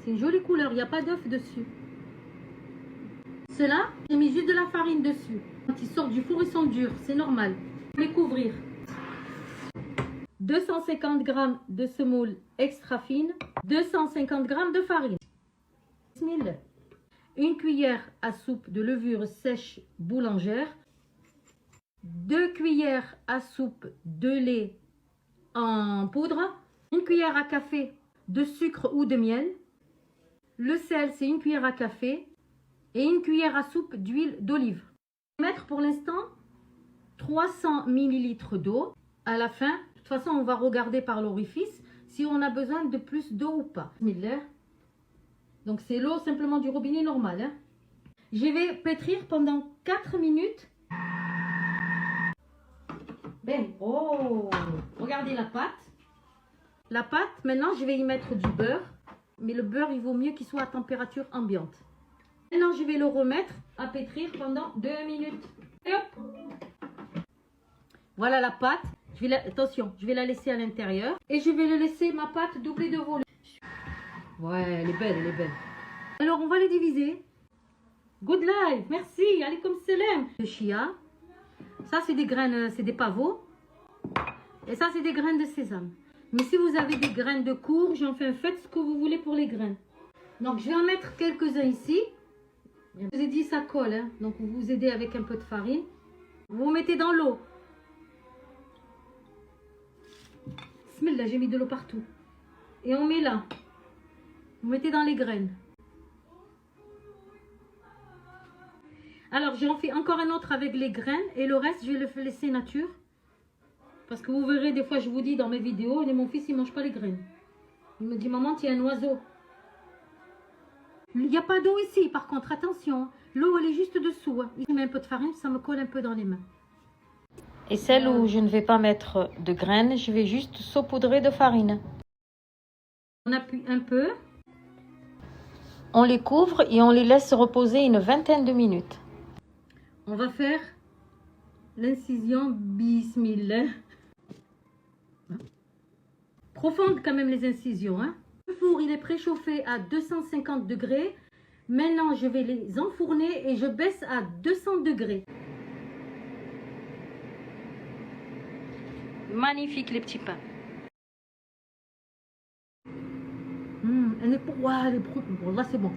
C'est une jolie couleur, il n'y a pas d'œuf dessus. Ceux-là, j'ai mis juste de la farine dessus. Quand ils sortent du four, ils sont durs, c'est normal. Les couvrir. 250 g de semoule extra fine, 250 g de farine. Bismillah. Une cuillère à soupe de levure sèche boulangère, 2 cuillères à soupe de lait en poudre, une cuillère à café de sucre ou de miel, le sel c'est une cuillère à café et une cuillère à soupe d'huile d'olive. Mettre pour l'instant 300 ml d'eau. À la fin, de toute façon on va regarder par l'orifice si on a besoin de plus d'eau ou pas. Bismillah. Donc c'est l'eau simplement du robinet normal. Hein. Je vais pétrir pendant 4 minutes. Ben, oh, regardez la pâte. La pâte, maintenant je vais y mettre du beurre. Mais le beurre, il vaut mieux qu'il soit à température ambiante. Maintenant, je vais le remettre à pétrir pendant 2 minutes. Et hop. Voilà la pâte. Attention, je vais la laisser à l'intérieur. Et je vais le laisser, ma pâte, doubler de volume. Ouais, elle est belle, elle est belle. Alors, on va les diviser. Good life, merci. Allez comme salam. Le chia. Ça, c'est des graines, c'est des pavots. Et ça, c'est des graines de sésame. Mais si vous avez des graines de courge, enfin, faites ce que vous voulez pour les graines. Donc, je vais en mettre quelques-uns ici. Je vous ai dit, ça colle. Hein. Donc, vous vous aidez avec un peu de farine. Vous mettez dans l'eau. Bismillah, j'ai mis de l'eau partout. Et on met là. Vous mettez dans les graines. Alors, j'en fais encore un autre avec les graines. Et le reste, je vais le laisser nature. Parce que vous verrez, des fois, je vous dis dans mes vidéos, et mon fils, il ne mange pas les graines. Il me dit, maman, tu es un oiseau. Il n'y a pas d'eau ici, par contre, attention. L'eau, elle est juste dessous. Je mets un peu de farine, ça me colle un peu dans les mains. Et celle où je ne vais pas mettre de graines, je vais juste saupoudrer de farine. On appuie un peu. On les couvre et on les laisse reposer une vingtaine de minutes. On va faire l'incision bismillah. Profonde quand même les incisions. Hein. Le four, il est préchauffé à 250 degrés. Maintenant, je vais les enfourner et je baisse à 200 degrés. Magnifique les petits pains. Elle est pour... Wow, elle est... Bon, là, c'est bon.